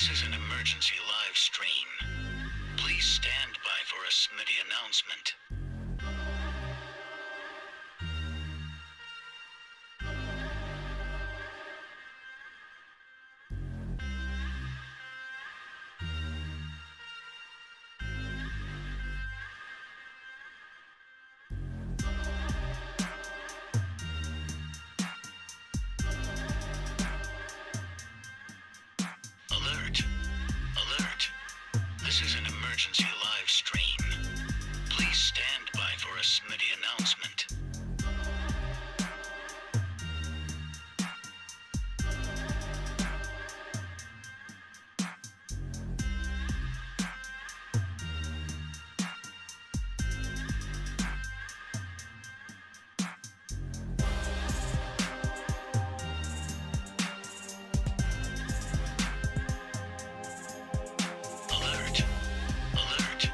This is an emergency live stream. Please stand by for a Smitty announcement. Alert! Alert! This is an emergency live stream. Please stand by for a Smitty announcement. Alert! Alert!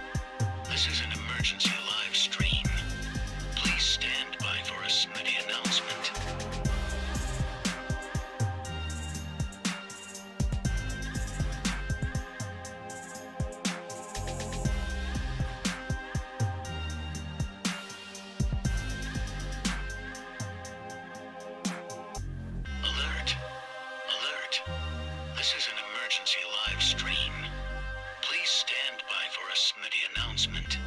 This is an emergency live stream. Please stand by for a Smitty announcement. Alert! Alert! This is an emergency live stream. Please stand by for a Smitty announcement.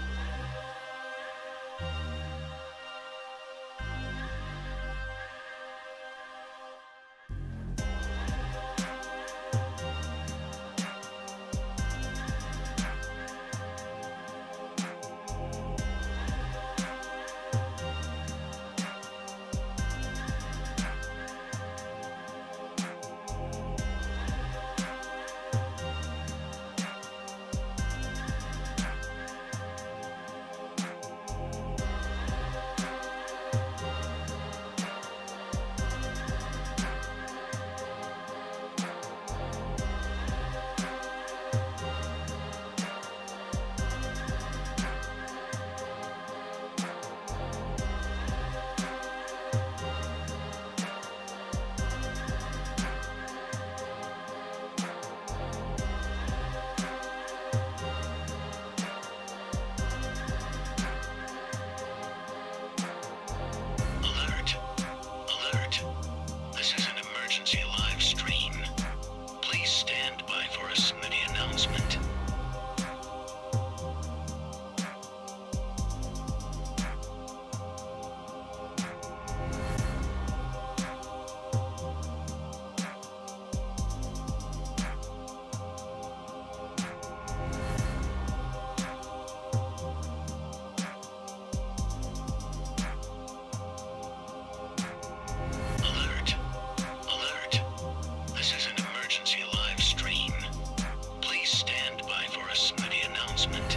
Alert! Alert! This is an emergency live stream. Please stand by for a Smitty announcement. Alert! Alert! This is an emergency live stream. Please stand by for a Smitty announcement.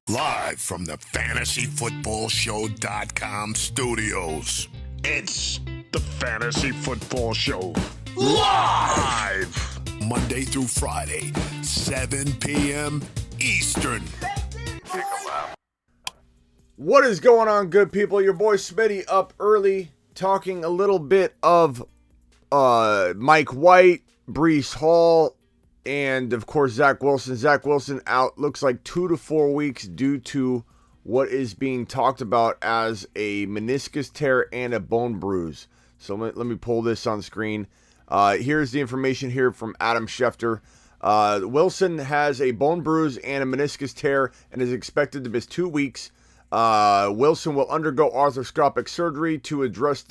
Live from the FantasyFootballShow.com studios. It's the Fantasy Football Show. Live! Monday through Friday, 7 p.m. Eastern. What is going on, good people? Your boy Smitty up early, talking a little bit of Mike White, Breece Hall, and of course Zach Wilson. Zach Wilson out, looks like 2 to 4 weeks due to what is being talked about as a meniscus tear and a bone bruise. So let me pull this on screen. Here's the information here from Adam Schefter. Wilson has a bone bruise and a meniscus tear and is expected to miss 2 weeks. Wilson will undergo arthroscopic surgery to address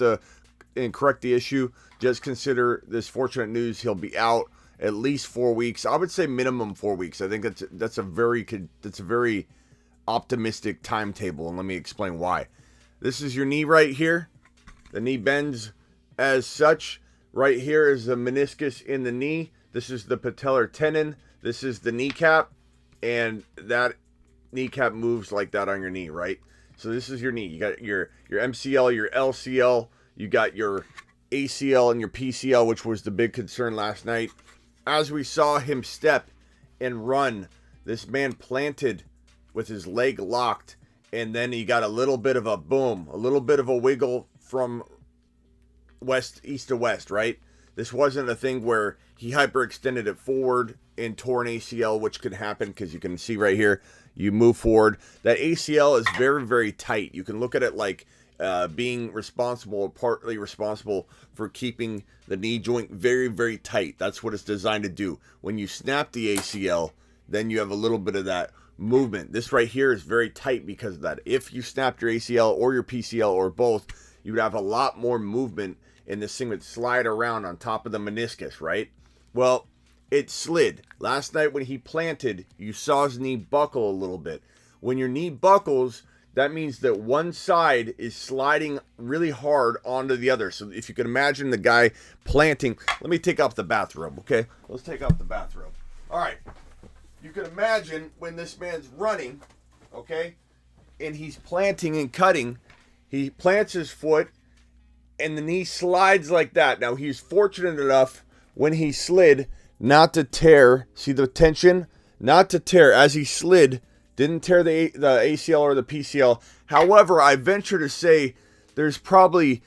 and correct the issue. Just consider this fortunate news. He'll be out at least 4 weeks. I would say minimum 4 weeks. I think that's a very optimistic timetable, and let me explain why. This is your knee right here. The knee bends as such. Right here is the meniscus in the knee. This is the patellar tendon. This is the kneecap, and that kneecap moves like that on your knee, right? So this is your knee. You got your MCL, your LCL, You got your ACL and your PCL, which was the big concern last night. As we saw him step and run, this man planted with his leg locked, and then he got a little bit of a boom, a little bit of a wiggle from east to west, right? This wasn't a thing where he hyperextended it forward and tore an ACL, which can happen because you can see right here, you move forward. That ACL is very, very tight. You can look at it like being responsible, partly responsible for keeping the knee joint very, very tight. That's what it's designed to do. When you snap the ACL, then you have a little bit of that movement. This right here is very tight because of that. If you snapped your ACL or your PCL or both, you would have a lot more movement, and this thing would slide around on top of the meniscus, right? Well, it slid. Last night when he planted, you saw his knee buckle a little bit. When your knee buckles, that means that one side is sliding really hard onto the other. So if you can imagine the guy planting, let me take off the bathrobe, okay? Let's take off the bathrobe. All right. You can imagine when this man's running, okay, and he's planting and cutting, he plants his foot, and the knee slides like that. Now, he's fortunate enough when he slid not to tear. See the tension? Not to tear. As he slid, didn't tear the ACL or the PCL. However, I venture to say there's probably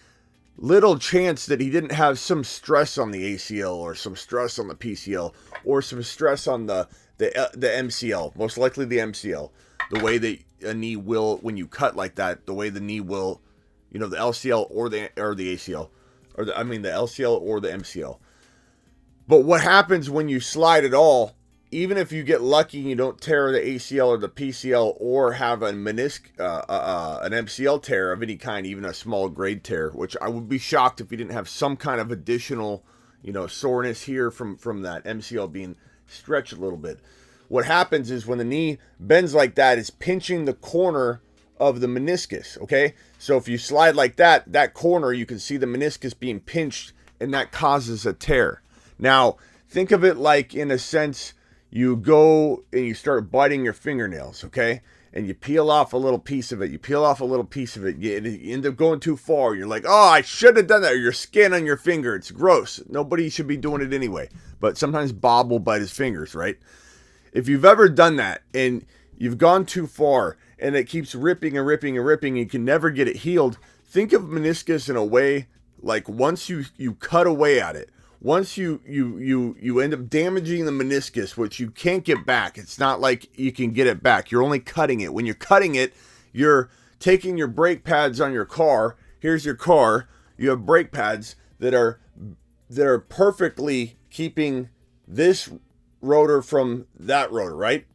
little chance that he didn't have some stress on the ACL or some stress on the PCL or some stress on the MCL. Most likely the MCL. The way that a knee will, when you cut like that, the way the knee will, you know, the LCL or the ACL, or the LCL or the MCL. But what happens when you slide at all, even if you get lucky and you don't tear the ACL or the PCL or have a an MCL tear of any kind, even a small grade tear, which I would be shocked if you didn't have some kind of additional, you know, soreness here from that MCL being stretched a little bit. What happens is when the knee bends like that, it's pinching the corner of the meniscus, okay? So if you slide like that, that corner, you can see the meniscus being pinched, and that causes a tear. Now, think of it like, in a sense, you go and you start biting your fingernails, okay? And you peel off a little piece of it. You peel off a little piece of it. You end up going too far. You're like, oh, I shouldn't have done that. Or your skin on your finger. It's gross. Nobody should be doing it anyway. But sometimes Bob will bite his fingers, right? If you've ever done that and you've gone too far and it keeps ripping and ripping and ripping and you can never get it healed, think of meniscus in a way like once you cut away at it, once you end up damaging the meniscus, which you can't get back. It's not like you can get it back. You're only cutting it. When you're cutting it, you're taking your brake pads on your car. Here's your car. You have brake pads that are perfectly keeping this rotor from that rotor, right?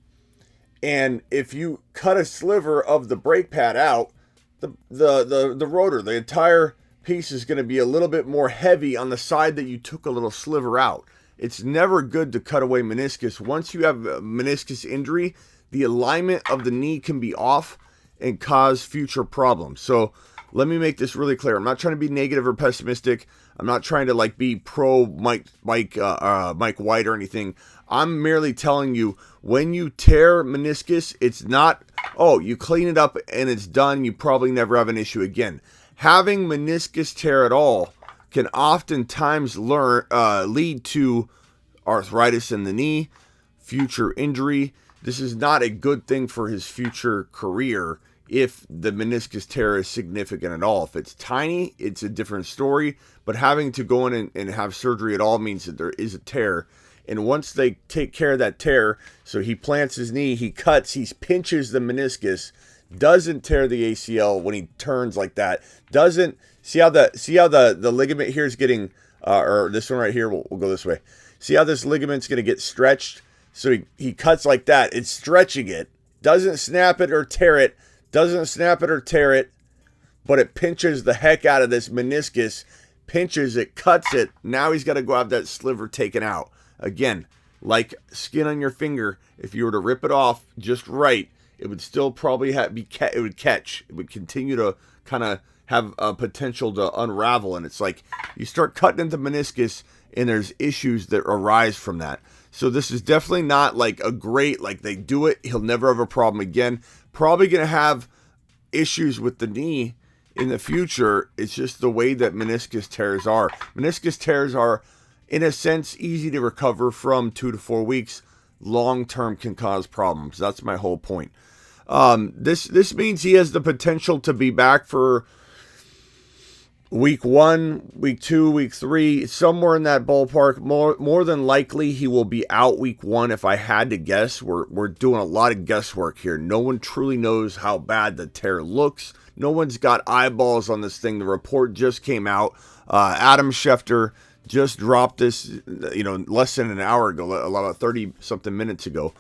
And if you cut a sliver of the brake pad out, the rotor, the entire piece is going to be a little bit more heavy on the side that you took a little sliver out. It's never good to cut away meniscus. Once you have a meniscus injury, the alignment of the knee can be off and cause future problems. So let me make this really clear. I'm not trying to be negative or pessimistic. I'm not trying to like be pro Mike White or anything. I'm merely telling you, when you tear meniscus, it's not, oh, you clean it up and it's done. You probably never have an issue again. Having meniscus tear at all can oftentimes lead to arthritis in the knee, future injury. This is not a good thing for his future career if the meniscus tear is significant at all. If it's tiny, it's a different story, but having to go in and have surgery at all means that there is a tear. And once they take care of that tear, so he plants his knee, he cuts, he pinches the meniscus, doesn't tear the ACL when he turns like that, doesn't see how the ligament here is getting, or this one right here, we'll go this way. See how this ligament's going to get stretched? So he cuts like that. It's stretching it, doesn't snap it or tear it, but it pinches the heck out of this meniscus, pinches it, cuts it. Now he's got to go have that sliver taken out. Again, like skin on your finger, if you were to rip it off just right, it would still probably it would catch. It would continue to kind of have a potential to unravel. And it's like you start cutting into meniscus and there's issues that arise from that. So this is definitely not like a great, like they do it, he'll never have a problem again. Probably going to have issues with the knee in the future. It's just the way that meniscus tears are. Meniscus tears are, in a sense, easy to recover from 2 to 4 weeks. Long term can cause problems. That's my whole point. This means he has the potential to be back for week 1, week 2, week 3, somewhere in that ballpark. More than likely, he will be out week 1. If I had to guess, we're doing a lot of guesswork here. No one truly knows how bad the tear looks. No one's got eyeballs on this thing. The report just came out. Adam Schefter just dropped this, less than an hour ago, about 30 something minutes ago.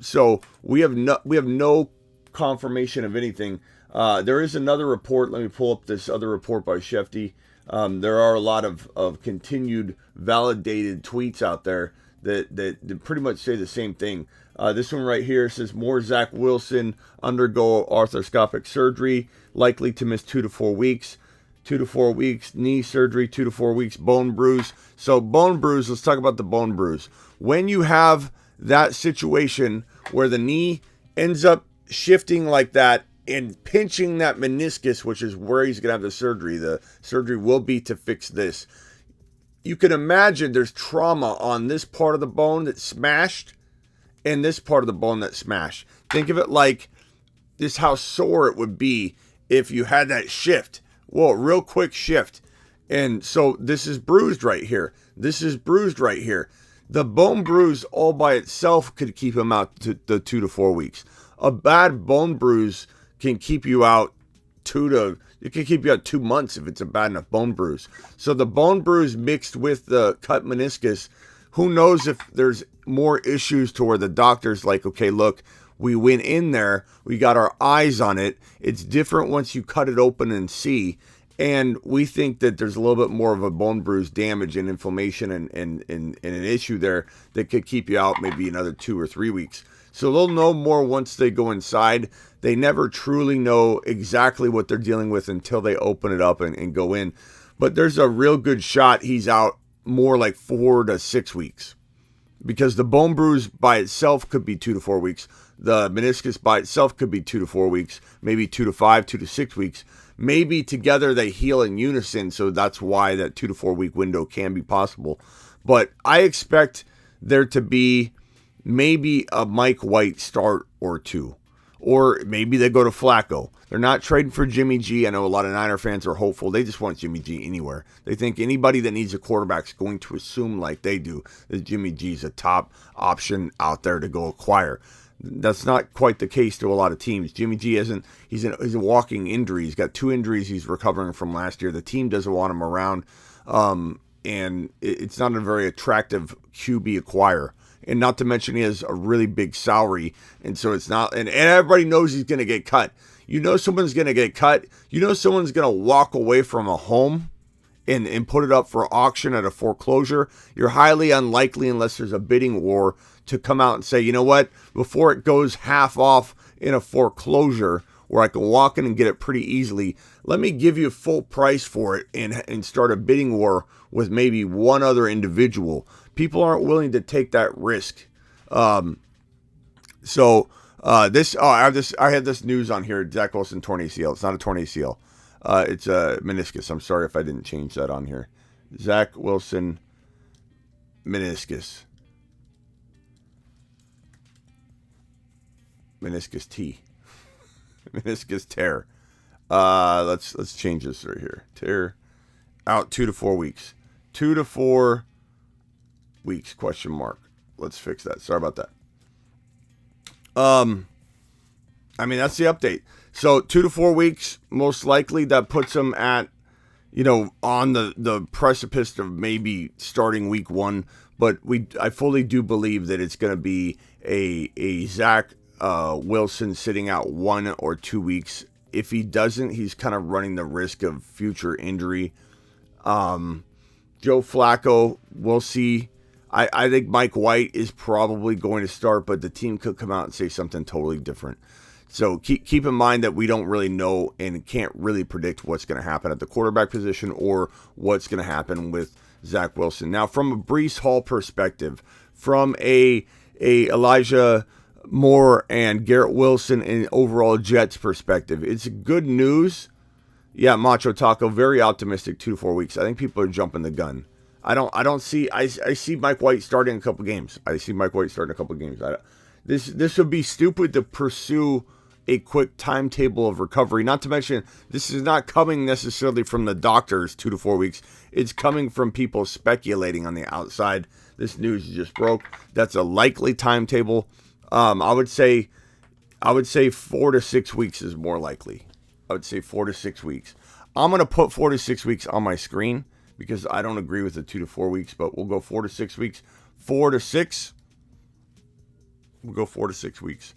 So we have no confirmation of anything. There is another report. Let me pull up this other report by Shefty. There are a lot of continued validated tweets out there that pretty much say the same thing. This one right here says more Zach Wilson undergo arthroscopic surgery, likely to miss 2 to 4 weeks. 2 to 4 weeks, knee surgery, 2 to 4 weeks, bone bruise. So bone bruise, let's talk about the bone bruise. When you have that situation where the knee ends up shifting like that and pinching that meniscus, which is where he's going to have the surgery will be to fix this. You can imagine there's trauma on this part of the bone that's smashed and this part of the bone that's smashed. Think of it like this, how sore it would be if you had that shift. Whoa, real quick shift. And so this is bruised right here. This is bruised right here. The bone bruise all by itself could keep him out to the 2 to 4 weeks. A bad bone bruise can keep you out 2 months if it's a bad enough bone bruise. So the bone bruise mixed with the cut meniscus, who knows if there's more issues to where the doctor's like, okay, look, we went in there, we got our eyes on it. It's different once you cut it open and see. And we think that there's a little bit more of a bone bruise damage and inflammation and an issue there that could keep you out maybe another 2 or 3 weeks. So they'll know more once they go inside. They never truly know exactly what they're dealing with until they open it up and go in. But there's a real good shot he's out more like 4 to 6 weeks. Because the bone bruise by itself could be 2 to 4 weeks. The meniscus by itself could be 2 to 4 weeks, maybe 2 to 5, 2 to 6 weeks. Maybe together they heal in unison, so that's why that 2 to 4 week window can be possible. But I expect there to be maybe a Mike White start or two. Or maybe they go to Flacco. They're not trading for Jimmy G. I know a lot of Niner fans are hopeful. They just want Jimmy G anywhere. They think anybody that needs a quarterback is going to assume, like they do, that Jimmy G is a top option out there to go acquire. That's not quite the case to a lot of teams. Jimmy G he's a walking injury. He's got 2 injuries he's recovering from last year. The team doesn't want him around. And it's not a very attractive QB acquire. And not to mention he has a really big salary. And so it's not, and everybody knows he's going to get cut. You know someone's going to get cut. You know someone's going to walk away from a home and put it up for auction at a foreclosure. You're highly unlikely, unless there's a bidding war, to come out and say, you know what, before it goes half off in a foreclosure where I can walk in and get it pretty easily, let me give you full price for it and start a bidding war with maybe one other individual. People aren't willing to take that risk. I had this news on here. Zach Wilson torn ACL. It's not a torn ACL. It's a meniscus. I'm sorry if I didn't change that on here. Zach Wilson meniscus. Meniscus T. Meniscus tear. Let's change this right here. Tear out 2 to 4 weeks. 2 to 4 weeks, question mark. Let's fix that. Sorry about that. That's the update. So 2 to 4 weeks, most likely that puts him at, on the precipice of maybe starting week 1. But I fully do believe that it's going to be a Zach Wilson sitting out 1 or 2 weeks. If he doesn't, he's kind of running the risk of future injury. Joe Flacco, we'll see. I think Mike White is probably going to start, but the team could come out and say something totally different. So keep in mind that we don't really know and can't really predict what's going to happen at the quarterback position or what's going to happen with Zach Wilson. Now, from a Breece Hall perspective, from a Elijah Moore and Garrett Wilson and overall Jets perspective, it's good news Yeah, Macho Taco, very optimistic, 2 to 4 weeks. I think people are jumping the gun. I see Mike White starting a couple games. This would be stupid to pursue a quick timetable of recovery. Not to mention, this is not coming necessarily from the doctors, 2 to 4 weeks. It's coming from people speculating on the outside. This news just broke. That's a likely timetable. I would say 4 to 6 weeks is more likely. I would say 4 to 6 weeks. I'm going to put 4 to 6 weeks on my screen because I don't agree with the 2 to 4 weeks, but we'll go 4 to 6 weeks. 4 to 6. We'll go 4 to 6 weeks.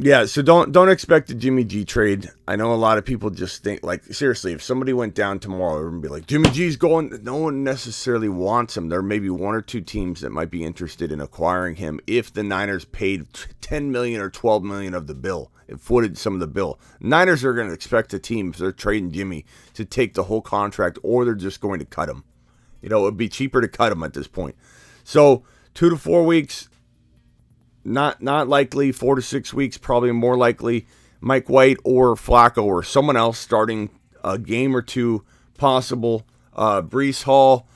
Yeah, so don't expect a Jimmy G trade. I know a lot of people just think, like, seriously, if somebody went down tomorrow and be like, Jimmy G's going, no one necessarily wants him. There may be 1 or 2 teams that might be interested in acquiring him if the Niners paid $10 million or $12 million of the bill, and footed some of the bill. Niners are going to expect a team, if they're trading Jimmy, to take the whole contract, or they're just going to cut him. It would be cheaper to cut him at this point. So 2 to 4 weeks, not likely. 4 to 6 weeks, probably more likely. Mike White or Flacco or someone else starting a game or 2 possible. Breece Hall,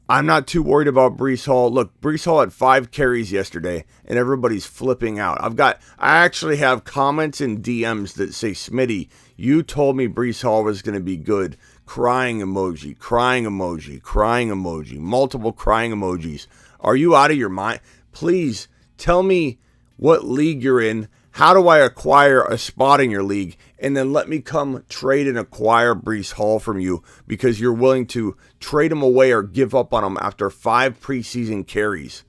I'm not too worried about Breece Hall. Look, Breece Hall had 5 carries yesterday, and everybody's flipping out. I actually have comments and DMs that say, Smitty, you told me Breece Hall was going to be good. Crying emoji, crying emoji, crying emoji, multiple crying emojis. Are you out of your mind? Please tell me what league you're in. How do I acquire a spot in your league? And then let me come trade and acquire Breece Hall from you because you're willing to trade him away or give up on him after 5 preseason carries.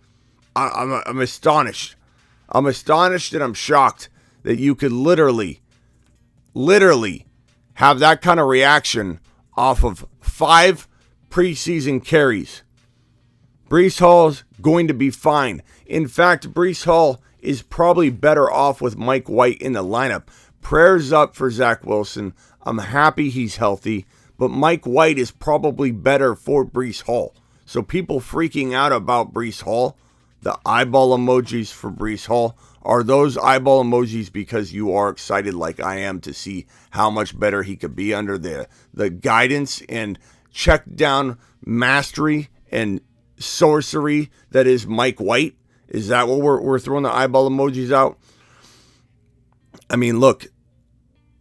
I'm astonished. I'm astonished and I'm shocked that you could literally have that kind of reaction off of 5 preseason carries. Breece Hall's going to be fine. In fact, Breece Hall is probably better off with Mike White in the lineup. Prayers up for Zach Wilson. I'm happy he's healthy, but Mike White is probably better for Breece Hall. So people freaking out about Breece Hall, the eyeball emojis for Breece Hall, are those eyeball emojis because you are excited like I am to see how much better he could be under the guidance and check down mastery and sorcery that is Mike White? Is that what we're throwing the eyeball emojis out? I mean, look,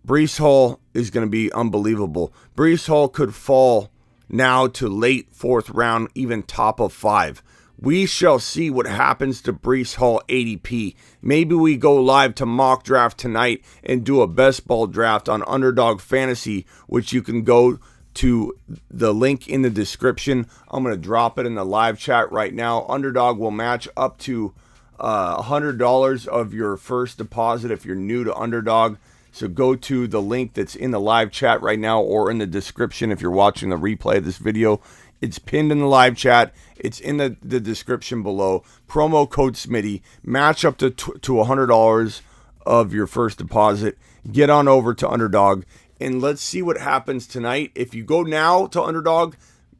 Breece Hall is going to be unbelievable. Breece Hall could fall now to late 4th round, even top of 5. We shall see what happens to Breece Hall ADP. Maybe we go live to mock draft tonight and do a best ball draft on Underdog Fantasy, which you can go to the link in the description. I'm going to drop it in the live chat right now. Underdog will match up to $100 of your first deposit if you're new to Underdog. So go to the link that's in the live chat right now or in the description if you're watching the replay of this video. It's pinned in the live chat. It's in the description below. Promo code Smitty. Match up to $100 of your first deposit. Get on over to Underdog. And let's see what happens tonight. If you go now to Underdog,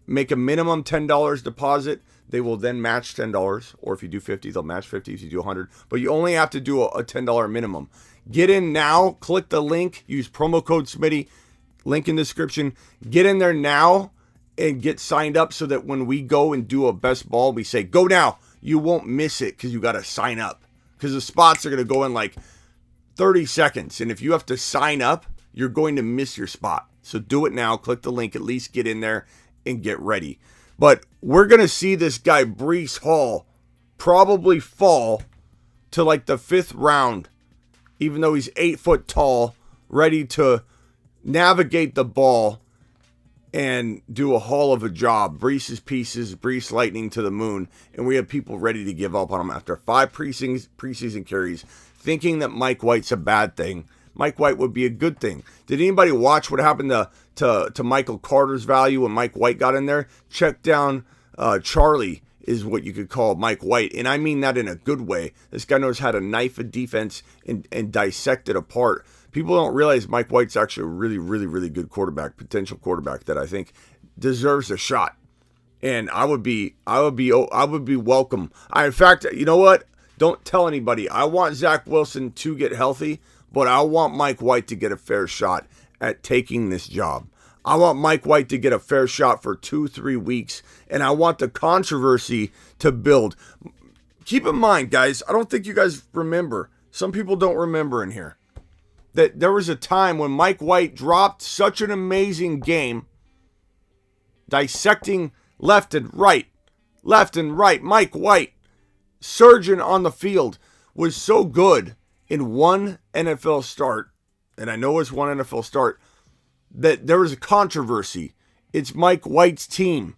make a minimum $10 deposit. They will then match $10. Or if you do 50, they'll match 50 if you do 100. But you only have to do a $10 minimum. Get in now. Click the link. Use promo code Smitty. Link in the description. Get in there now and get signed up so that when we go and do a best ball, we say, go now. You won't miss it because you got to sign up. Because the spots are going to go in like 30 seconds. And if you have to sign up, you're going to miss your spot. So do it now. Click the link. At least get in there and get ready. But we're going to see this guy, Breece Hall, probably fall to like the 5th round, even though he's 8 foot tall, ready to navigate the ball and do a haul of a job. Breece's pieces, Breece lightning to the moon. And we have people ready to give up on him after 5 preseason carries, thinking that Mike White's a bad thing. Mike White would be a good thing. Did anybody watch what happened to Michael Carter's value when Mike White got in there? Check down Charlie is what you could call Mike White. And I mean that in a good way. This guy knows how to knife a defense and dissect it apart. People don't realize Mike White's actually a really, really, really good quarterback, potential quarterback that I think deserves a shot. And I would be welcome. In fact, you know what? Don't tell anybody. I want Zach Wilson to get healthy but I want Mike White to get a fair shot at taking this job. I want Mike White to get a fair shot for 2-3 weeks, and I want the controversy to build. Keep in mind, guys, I don't think you guys remember. Some people don't remember in here that there was a time when Mike White dropped such an amazing game, dissecting left and right. Mike White, surgeon on the field, was so good in one NFL start, and I know it's one NFL start, that there was a controversy. It's Mike White's team.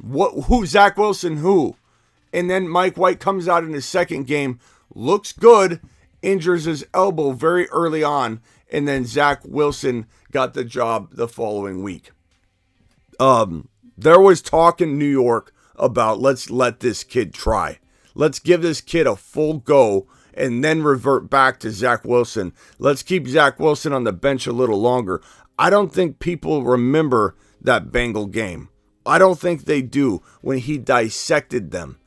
Who Zach Wilson, who? And then Mike White comes out in his second game, looks good, injures his elbow very early on, and then Zach Wilson got the job the following week. There was talk in New York about let's let this kid try. Let's give this kid a full go and then revert back to Zach Wilson. Let's keep Zach Wilson on the bench a little longer. I don't think people remember that Bengal game. I don't think they do when he dissected them,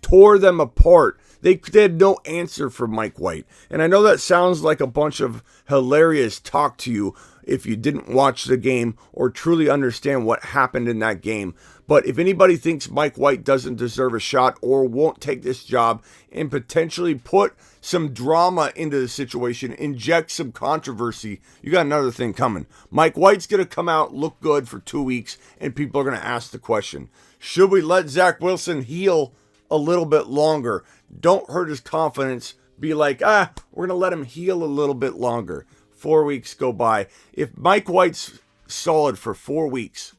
tore them apart. They had no answer for Mike White. And I know that sounds like a bunch of hilarious talk to you if you didn't watch the game or truly understand what happened in that game. But if anybody thinks Mike White doesn't deserve a shot or won't take this job and potentially put some drama into the situation, inject some controversy, you got another thing coming. Mike White's going to come out, look good for 2 weeks, and people are going to ask the question, should we let Zach Wilson heal a little bit longer? Don't hurt his confidence. Be like, we're going to let him heal a little bit longer. 4 weeks go by. If Mike White's solid for 4 weeks,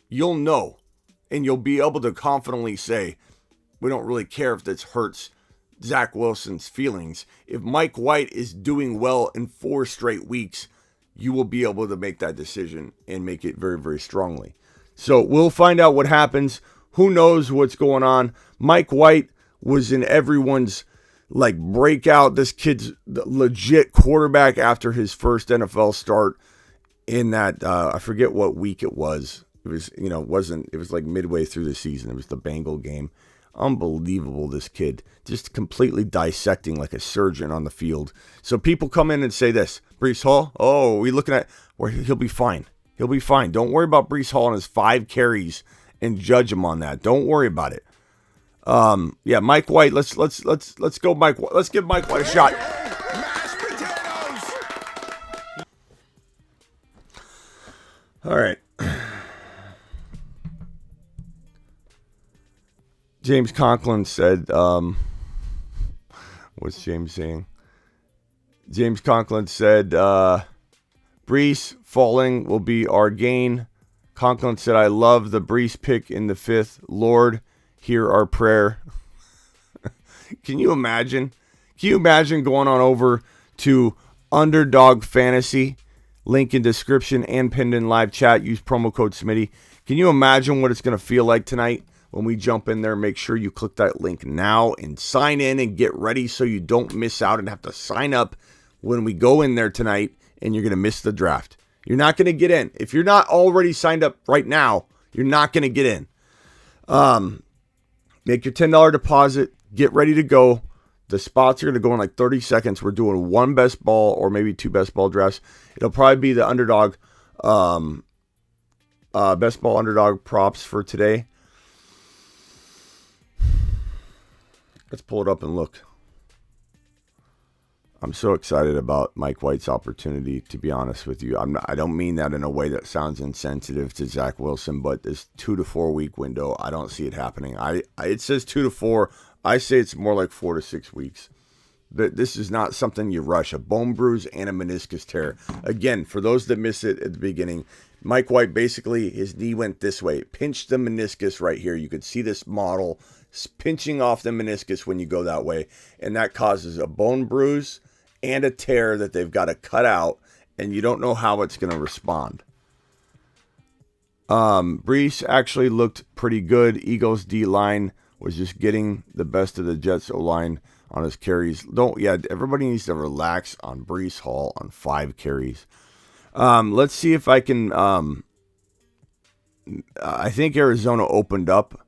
you'll know. And you'll be able to confidently say, we don't really care if this hurts Zach Wilson's feelings. If Mike White is doing well in 4 straight weeks, you will be able to make that decision and make it very, very strongly. So we'll find out what happens. Who knows what's going on? Mike White was in everyone's breakout. This kid's the legit quarterback after his first NFL start in that, I forget what week it was. It was, it was like midway through the season. It was the Bengal game. Unbelievable, this kid. Just completely dissecting like a surgeon on the field. So people come in and say this, Breece Hall, we looking at where he'll be fine. He'll be fine. Don't worry about Breece Hall and his 5 carries and judge him on that. Don't worry about it. Mike White, let's go Mike. Let's give Mike White a shot. Mashed potatoes! All right. James Conklin said, what's James saying? James Conklin said, Breece falling will be our gain. Conklin said, I love the Breece pick in the 5th. Lord, hear our prayer. Can you imagine? Can you imagine going on over to Underdog Fantasy? Link in description and pinned in live chat. Use promo code Smitty. Can you imagine what it's going to feel like tonight? When we jump in there, make sure you click that link now and sign in and get ready so you don't miss out and have to sign up when we go in there tonight and you're going to miss the draft. You're not going to get in. If you're not already signed up right now, you're not going to get in. Make your $10 deposit. Get ready to go. The spots are going to go in like 30 seconds. We're doing 1 best ball or maybe 2 best ball drafts. It'll probably be the underdog, best ball underdog props for today. Let's pull it up and look. I'm so excited about Mike White's opportunity, to be honest with you. I don't mean that in a way that sounds insensitive to Zach Wilson, but this 2 to 4 week window, I don't see it happening. It says 2 to 4. I say it's more like 4 to 6 weeks. But this is not something you rush. A bone bruise and a meniscus tear. Again, for those that missed it at the beginning, Mike White basically, his knee went this way. Pinched the meniscus right here. You could see this model pinching off the meniscus when you go that way. And that causes a bone bruise and a tear that they've got to cut out. And you don't know how it's going to respond. Breece actually looked pretty good. Eagles D-line was just getting the best of the Jets O-line on his carries. Everybody needs to relax on Breece Hall on 5 carries. Let's see if I can. I think Arizona opened up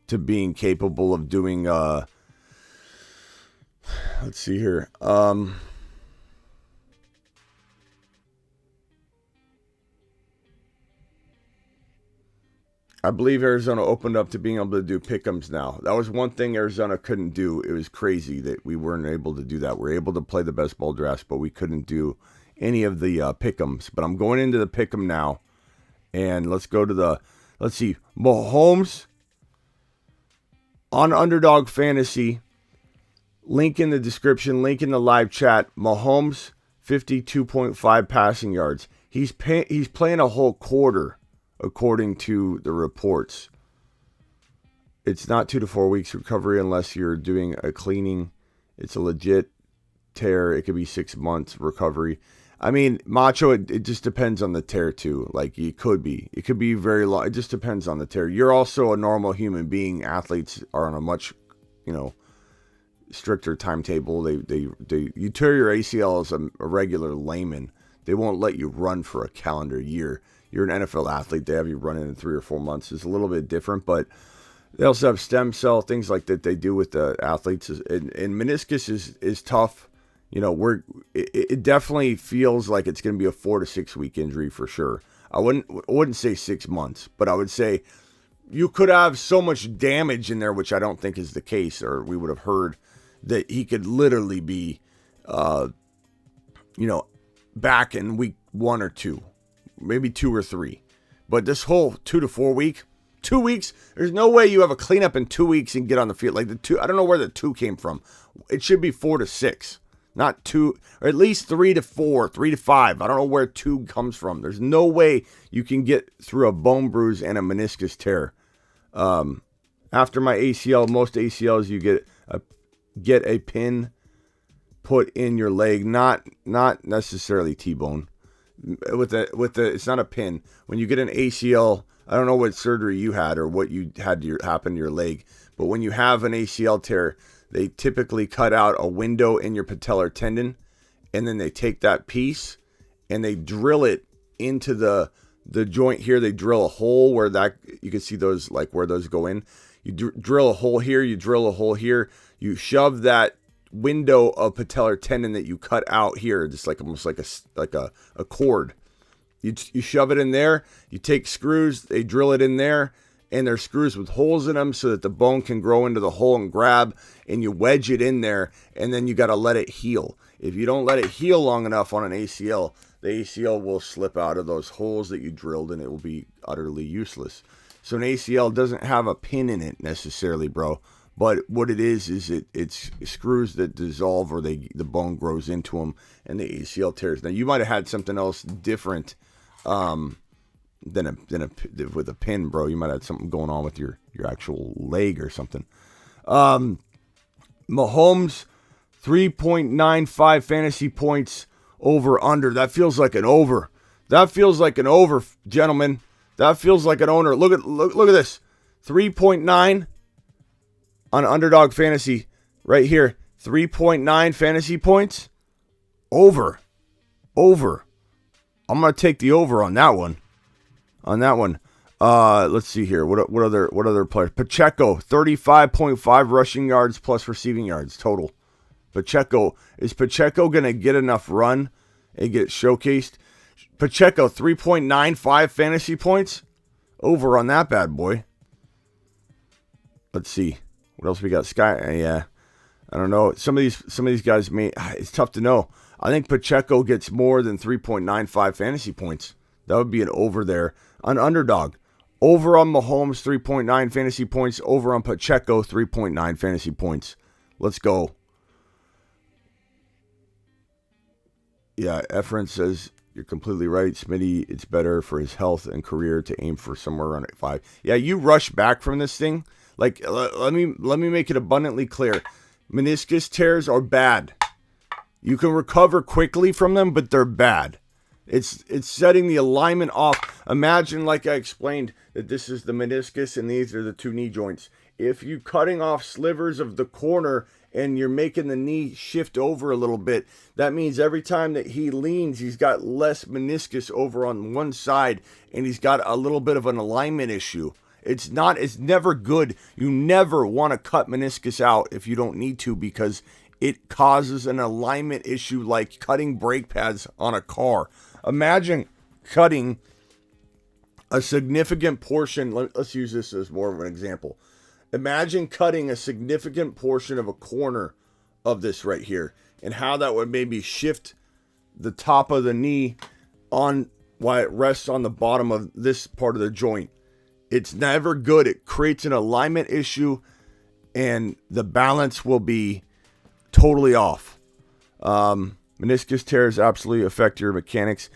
to being capable of doing Let's see here. I believe Arizona opened up to being able to do pick'ems now. That was one thing Arizona couldn't do. It was crazy that we weren't able to do that. We're able to play the best ball drafts, but we couldn't do any of the pick'ems. But I'm going into the pick'em now, and let's go to let's see, Mahomes on Underdog Fantasy. Link in the description, link in the live chat. Mahomes, 52.5 passing yards. He's playing a whole quarter, according to the reports. It's not 2 to 4 weeks recovery unless you're doing a cleaning. It's a legit tear. It could be 6 months recovery. I mean, Macho, it just depends on the tear too. Like, it could be very long. It just depends on the tear. You're also a normal human being. Athletes are on a much, stricter timetable. You tear your ACL as a regular layman. They won't let you run for a calendar year. You're an NFL athlete. They have you running in 3 or 4 months. It's a little bit different, but they also have stem cell things like that they do with the athletes. And meniscus is tough. It definitely feels like it's going to be a 4 to 6 week injury for sure. I wouldn't say 6 months, but I would say you could have so much damage in there, which I don't think is the case, or we would have heard that he could literally be, back in week 1 or 2, maybe 2 or 3. But this whole 2 to 4 week, 2 weeks, there's no way you have a cleanup in 2 weeks and get on the field. Like the 2, I don't know where the 2 came from. It should be 4 to 6, not 2, or at least 3 to 4, 3 to 5. I don't know where 2 comes from. There's no way you can get through a bone bruise and a meniscus tear. After my ACL, most ACLs you get a pin put in your leg, not necessarily T-bone. With the it's not a pin. When you get an ACL, I don't know what surgery you had or what you had happen to your leg, but when you have an ACL tear, they typically cut out a window in your patellar tendon, and then they take that piece and they drill it into the joint here. They drill a hole where you can see those, like where those go in. You drill a hole here, you drill a hole here, you shove that window of patellar tendon that you cut out here, just like almost like a cord. You shove it in there, you take screws, they drill it in there, and there's screws with holes in them so that the bone can grow into the hole and grab, and you wedge it in there, and then you got to let it heal. If you don't let it heal long enough on an ACL, the ACL will slip out of those holes that you drilled, and it will be utterly useless. So an ACL doesn't have a pin in it necessarily, bro. But what it is it's screws that dissolve, or the bone grows into them, and the ACL tears. Now you might have had something else different than with a pin, bro. You might have had something going on with your actual leg or something. Mahomes, 3.95 fantasy points over under. That feels like an over. That feels like an over, gentlemen. That feels like an owner. Look at this. 3.9 on Underdog Fantasy right here. 3.9 fantasy points. Over. I'm going to take the over on that one. Let's see here. What other players? Pacheco, 35.5 rushing yards plus receiving yards total. Is Pacheco going to get enough run and get showcased? Pacheco, 3.95 fantasy points. Over on that bad boy. Let's see. What else we got? Yeah. I don't know. Some of these guys it's tough to know. I think Pacheco gets more than 3.95 fantasy points. That would be an over there. On Underdog. Over on Mahomes, 3.9 fantasy points. Over on Pacheco, 3.9 fantasy points. Let's go. Yeah, Efren says, you're completely right, Smitty. It's better for his health and career to aim for somewhere around 5. Yeah, you rush back from this thing. Like, let me make it abundantly clear. Meniscus tears are bad. You can recover quickly from them, but they're bad. It's setting the alignment off. Imagine, like I explained, that this is the meniscus and these are the 2 knee joints. If you're cutting off slivers of the corner and you're making the knee shift over a little bit, that means every time that he leans, he's got less meniscus over on one side, and he's got a little bit of an alignment issue. It's never good. You never want to cut meniscus out if you don't need to, because it causes an alignment issue like cutting brake pads on a car. Imagine cutting a significant portion. Let's use this as more of an example. Imagine cutting a significant portion of a corner of this right here, and how that would maybe shift the top of the knee on while it rests on the bottom of this part of the joint. It's never good. It creates an alignment issue, and the balance will be totally off. Meniscus tears absolutely affect your mechanics.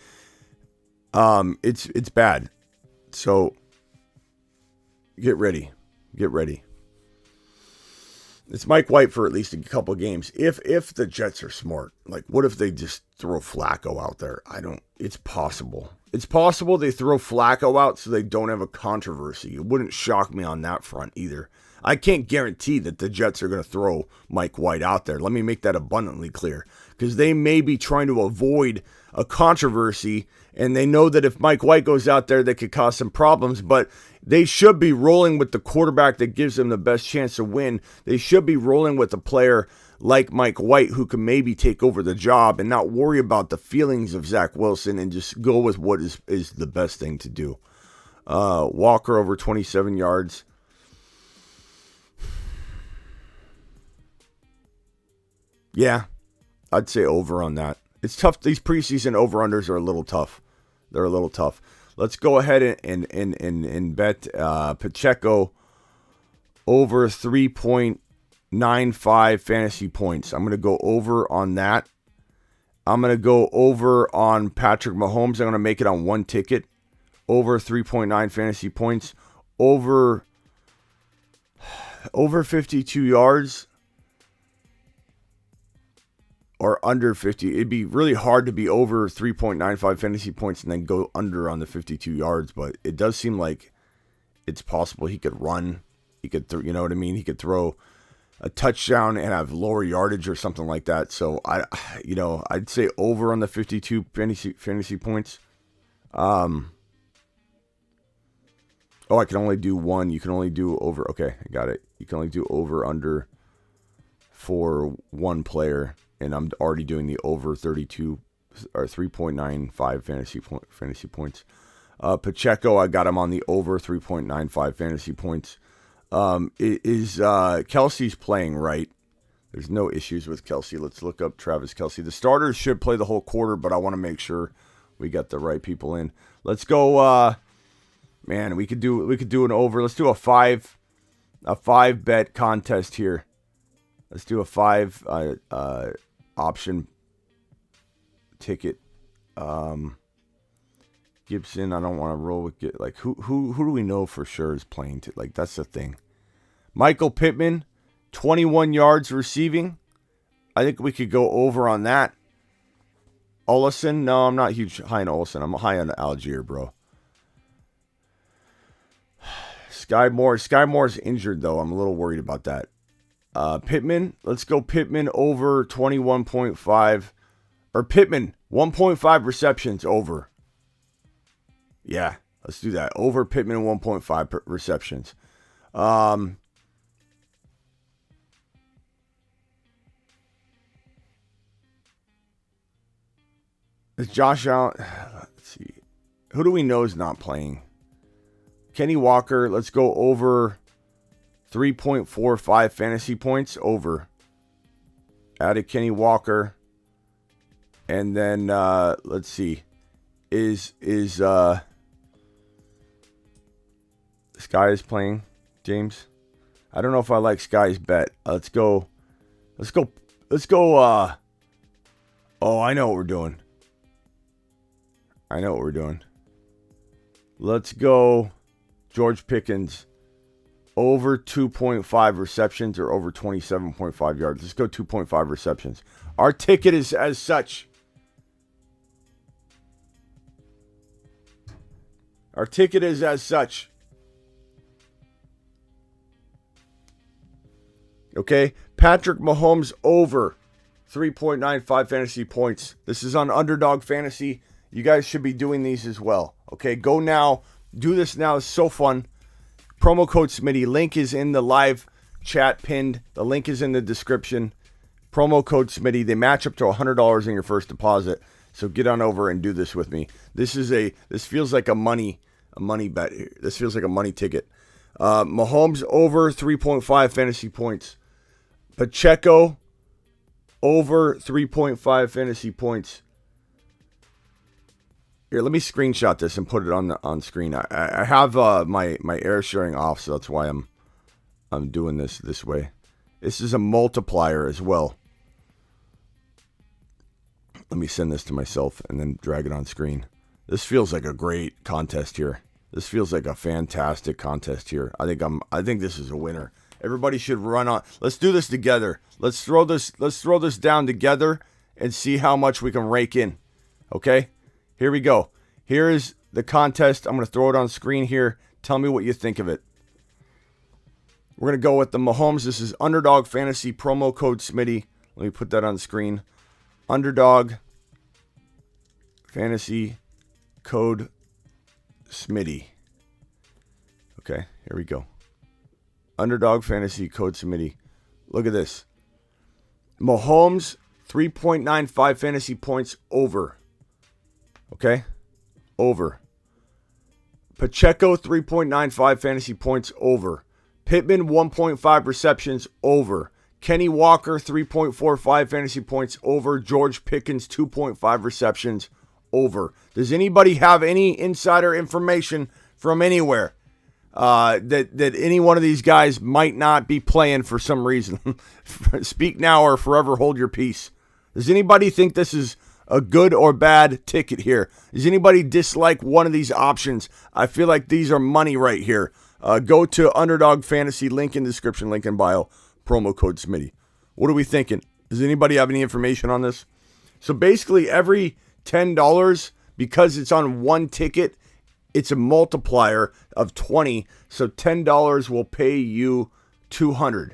It's bad. So get ready. It's Mike White for at least a couple games. If the Jets are smart, like what if they just throw Flacco out there? It's possible. It's possible they throw Flacco out so they don't have a controversy. It wouldn't shock me on that front either. I can't guarantee that the Jets are going to throw Mike White out there. Let me make that abundantly clear. Because they may be trying to avoid a controversy, and they know that if Mike White goes out there, that could cause some problems, but they should be rolling with the quarterback that gives them the best chance to win. They should be rolling with a player like Mike White who can maybe take over the job and not worry about the feelings of Zach Wilson and just go with what is the best thing to do. Walker over 27 yards. Yeah, I'd say over on that. It's tough. These preseason over-unders are a little tough. They're a little tough. Let's go ahead and bet Pacheco over 3.95 fantasy points. I'm going to go over on that. I'm going to go over on Patrick Mahomes. I'm going to make it on one ticket. Over 3.9 fantasy points. Over 52 yards. Or under 50. It'd be really hard to be over 3.95 fantasy points and then go under on the 52 yards. But it does seem like it's possible he could run. He could, you know what I mean? He could throw a touchdown and have lower yardage or something like that. So I'd say over on the 52 fantasy points. I can only do one. You can only do over. Okay, I got it. You can only do over under for one player. And I'm already doing the over 32 or 3.95 fantasy points. Pacheco, I got him on the over 3.95 fantasy points. Kelsey's playing right? There's no issues with Kelsey. Let's look up Travis Kelsey. The starters should play the whole quarter, but I want to make sure we got the right people in. Let's go. We could do an over. Let's do a five bet contest here. Let's do a 5 option ticket. Gibson, I don't want to roll with who do we know for sure is playing that's the thing. Michael Pittman, 21 yards receiving. I think we could go over on that. Olsen, no, I'm not high on Olsen. I'm high on Algier, bro. Sky Moore's injured though. I'm a little worried about that. Pittman, let's go Pittman over 21.5. Or Pittman, 1.5 receptions over. Yeah, let's do that. Over Pittman, 1.5 receptions. Is Josh Allen? Let's see. Who do we know is not playing? Kenny Walker, let's go over 3.45 fantasy points over. Added Kenny Walker. And then let's see. Is Sky is playing, James? I don't know if I like Sky's bet. Let's go. Oh, I know what we're doing. Let's go George Pickens over 2.5 receptions or over 27.5 yards. Let's go 2.5 receptions. Our ticket is as such. Okay, Patrick Mahomes over 3.95 fantasy points. This is on Underdog Fantasy. You guys should be doing these as well. Okay, go now. Do this now. It's so fun. Promo code Smitty. Link is in the live chat pinned. The link is in the description. Promo code Smitty. They match up to $100 in your first deposit. So get on over and do this with me. This feels like a money bet. This feels like a money ticket. Mahomes over 3.5 fantasy points. Pacheco over 3.5 fantasy points. Here, let me screenshot this and put it on screen. I have my air sharing off, so that's why I'm doing this way. This is a multiplier as well. Let me send this to myself and then drag it on screen. This feels like a great contest here. This feels like a fantastic contest here. I think this is a winner. Everybody should run on. Let's do this together. Let's throw this down together and see how much we can rake in. Okay? Here we go. Here is the contest. I'm going to throw it on screen here. Tell me what you think of it. We're going to go with the Mahomes. This is Underdog Fantasy promo code Smitty. Let me put that on screen. Underdog Fantasy code Smitty. Okay, here we go. Underdog Fantasy code Smitty. Look at this. Mahomes 3.95 fantasy points over. Okay? Over. Pacheco 3.95 fantasy points over. Pittman 1.5 receptions over. Kenny Walker 3.45 fantasy points over. George Pickens 2.5 receptions over. Does anybody have any insider information from anywhere that any one of these guys might not be playing for some reason? Speak now or forever hold your peace. Does anybody think this is a good or bad ticket here? Does anybody dislike one of these options? I feel like these are money right here. Go to Underdog Fantasy, link in description, link in bio, promo code Smitty. What are we thinking? Does anybody have any information on this? So basically every $10, because it's on one ticket, it's a multiplier of 20. So $10 will pay you $200.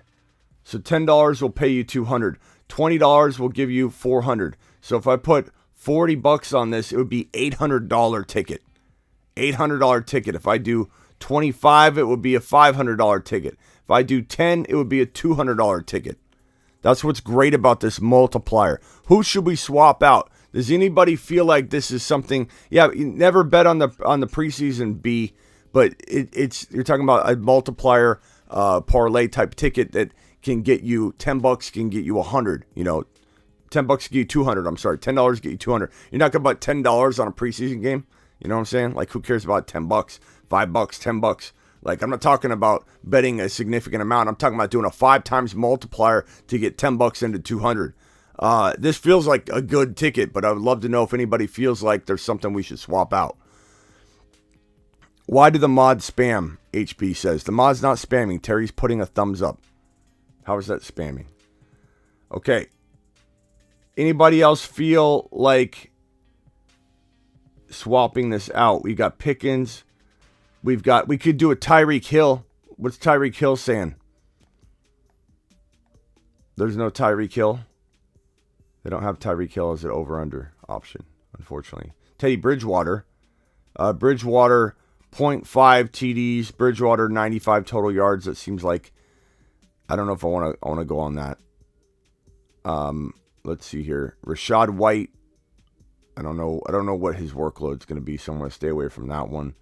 So $10 will pay you $200. $20 will give you $400. So if I put $40 on this, it would be $800 ticket. $800 ticket. If I do 25, it would be a $500 ticket. If I do 10, it would be a $200 ticket. That's what's great about this multiplier. Who should we swap out? Does anybody feel like this is something? Yeah, you never bet on the preseason B, but it's you're talking about a multiplier parlay type ticket that can get you $10, can get you $100. You know, $10 get you $200. I'm sorry, $10 get you $200. You're not gonna bet $10 on a preseason game. You know what I'm saying? Like, who cares about $10, $5, $10? Like, I'm not talking about betting a significant amount. I'm talking about doing a 5 times multiplier to get $10 into 200. This feels like a good ticket, but I would love to know if anybody feels like there's something we should swap out. Why do the mods spam? HB says. The mod's not spamming. Terry's putting a thumbs up. How is that spamming? Okay. Anybody else feel like swapping this out? We got Pickens. We could do a Tyreek Hill. What's Tyreek Hill saying? There's no Tyreek Hill. They don't have Tyreek Hill as an over-under option, unfortunately. Teddy Bridgewater. Bridgewater, 0.5 TDs. Bridgewater, 95 total yards. That seems like, I don't know if I want to go on that. Let's see here. Rashad White. I don't know what his workload's going to be, so I'm going to stay away from that one.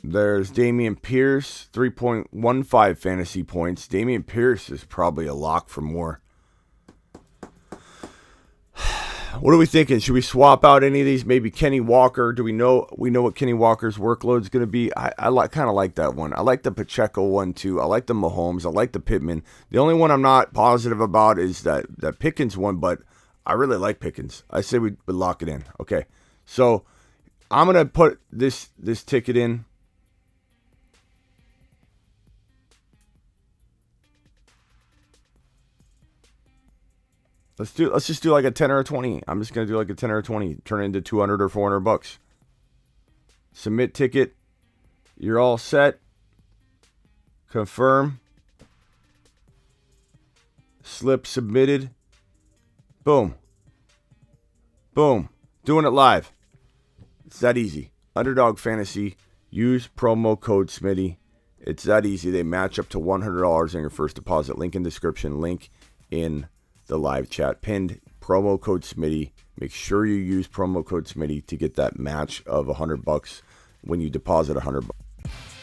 There's Dameon Pierce, 3.15 fantasy points. Dameon Pierce is probably a lock for more. What are we thinking? Should we swap out any of these? Maybe Kenny Walker. Do we know what Kenny Walker's workload is going to be? I kind of like that one. I like the Pacheco one too. I like the Mahomes. I like the Pittman. The only one I'm not positive about is that Pickens one, but I really like Pickens. I say we lock it in. Okay, so I'm gonna put this ticket in. Let's just do like a 10 or a 20. I'm just going to do like a 10 or a 20. Turn it into 200 or $400. Submit ticket. You're all set. Confirm. Slip submitted. Boom. Boom. Doing it live. It's that easy. Underdog Fantasy. Use promo code Smitty. It's that easy. They match up to $100 on your first deposit. Link in description. Link in the live chat. Pinned. Promo code Smitty. Make sure you use promo code Smitty to get that match of $100 when you deposit $100.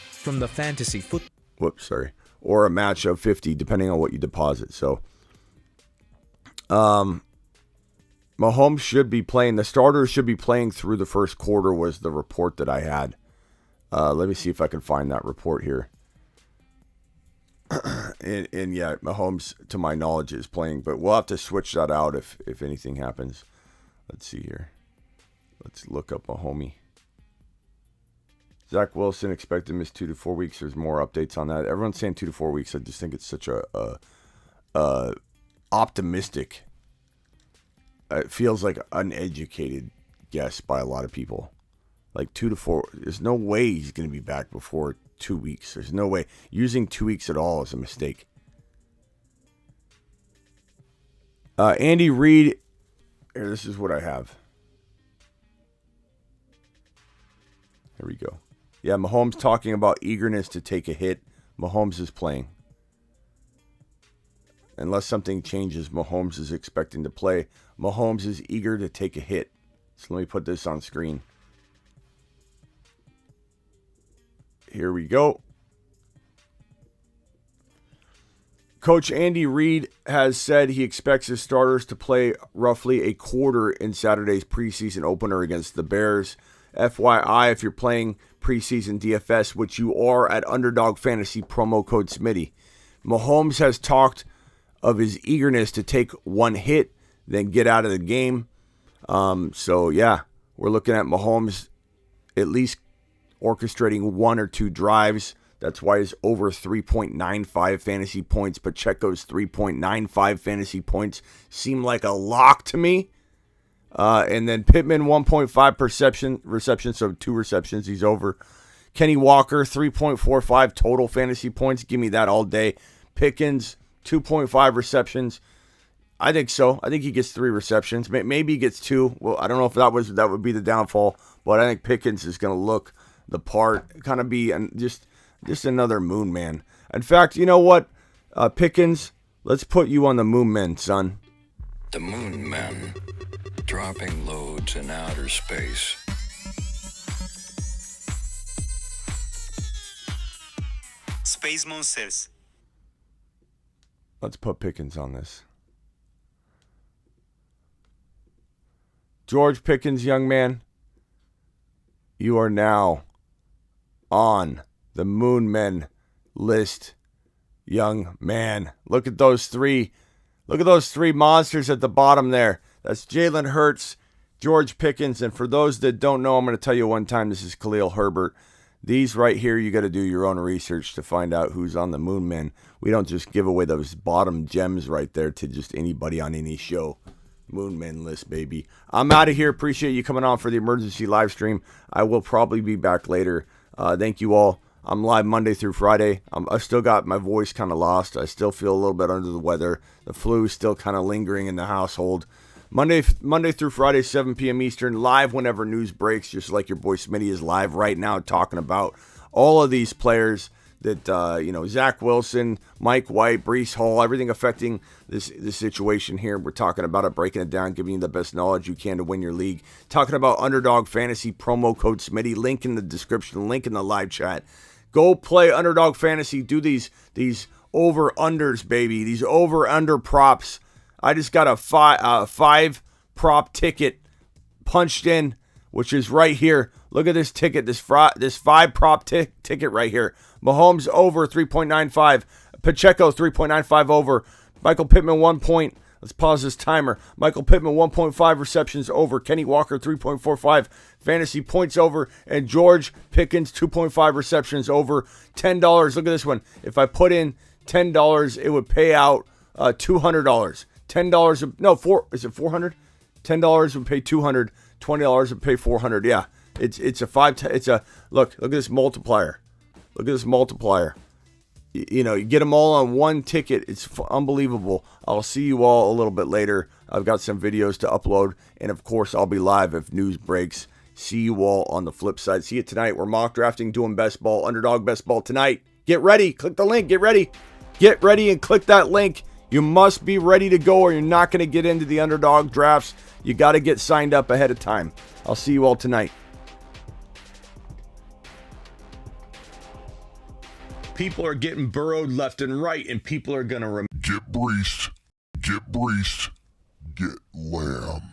From the fantasy foot. Whoops, sorry. Or a match of 50, depending on what you deposit. So, Mahomes should be playing. The starters should be playing through the first quarter was the report that I had. Let me see if I can find that report here. and yeah, Mahomes, to my knowledge, is playing, but we'll have to switch that out if anything happens. Let's see here. Let's look up Mahomie. Zach Wilson expected to miss 2 to 4 weeks. There's more updates on that. Everyone's saying 2 to 4 weeks. I just think it's such a optimistic. It feels like uneducated guess by a lot of people. Like 2 to 4. There's no way he's going to be back before 2 weeks. There's no way. Using 2 weeks at all is a mistake. Andy Reid. Here, this is what I have. Here we go. Yeah, Mahomes talking about eagerness to take a hit. Mahomes is playing. Unless something changes, Mahomes is expecting to play. Mahomes is eager to take a hit. So let me put this on screen. Here we go. Coach Andy Reid has said he expects his starters to play roughly a quarter in Saturday's preseason opener against the Bears. FYI, if you're playing preseason DFS, which you are at Underdog Fantasy, promo code Smitty. Mahomes has talked of his eagerness to take one hit, then get out of the game. So, yeah, we're looking at Mahomes at least orchestrating 1 or 2 drives. That's why he's over 3.95 fantasy points. Pacheco's 3.95 fantasy points seem like a lock to me. And then Pittman, 1.5 receptions, so 2 receptions. He's over. Kenny Walker, 3.45 total fantasy points. Give me that all day. Pickens, 2.5 receptions. I think so. I think he gets 3 receptions. Maybe he gets 2. Well, I don't know if that would be the downfall, but I think Pickens is going to look the part, kind of be just another moon man. In fact, you know what, Pickens, let's put you on the moon men, son. The moon men, dropping loads in outer space. Space Monsters. Let's put Pickens on this. George Pickens, young man, you are now on the Moon Men list, young man. Look at those 3. Look at those 3 monsters at the bottom there. That's Jalen Hurts, George Pickens, and for those that don't know, I'm going to tell you one time, this is Khalil Herbert. These right here, you got to do your own research to find out who's on the Moon Men. We don't just give away those bottom gems right there to just anybody on any show. Moon Men list, baby. I'm out of here. Appreciate you coming on for the emergency live stream. I will probably be back later. Thank you all. I'm live Monday through Friday. I still got my voice kind of lost. I still feel a little bit under the weather. The flu is still kind of lingering in the household. Monday through Friday, 7 p.m. Eastern, live whenever news breaks, just like your boy Smitty is live right now talking about all of these players that, Zach Wilson, Mike White, Breece Hall, everything affecting this situation here. We're talking about it, breaking it down, giving you the best knowledge you can to win your league. Talking about Underdog Fantasy, promo code Smitty, link in the description, link in the live chat. Go play Underdog Fantasy, do these over-unders, baby, these over-under props. I just got a 5 prop ticket punched in, which is right here. Look at this ticket, this 5 prop ticket right here. Mahomes over 3.95. Pacheco 3.95 over. Michael Pittman 1 point. Let's pause this timer. Michael Pittman 1.5 receptions over. Kenny Walker 3.45 fantasy points over. And George Pickens 2.5 receptions over. $10. Look at this one. If I put in $10, it would pay out $200. $10. No, is it $400? $10 would pay $200. $20 would pay $400. Yeah, it's a 5. It's a look at this multiplier. Look at this multiplier. You get them all on one ticket. It's unbelievable. I'll see you all a little bit later. I've got some videos to upload. And, of course, I'll be live if news breaks. See you all on the flip side. See you tonight. We're mock drafting, doing best ball, underdog best ball tonight. Get ready. Click the link. Get ready. Get ready and click that link. You must be ready to go or you're not going to get into the underdog drafts. You got to get signed up ahead of time. I'll see you all tonight. People are getting burrowed left and right, and people are going to Get Breece. Get Breece. Get Lamb.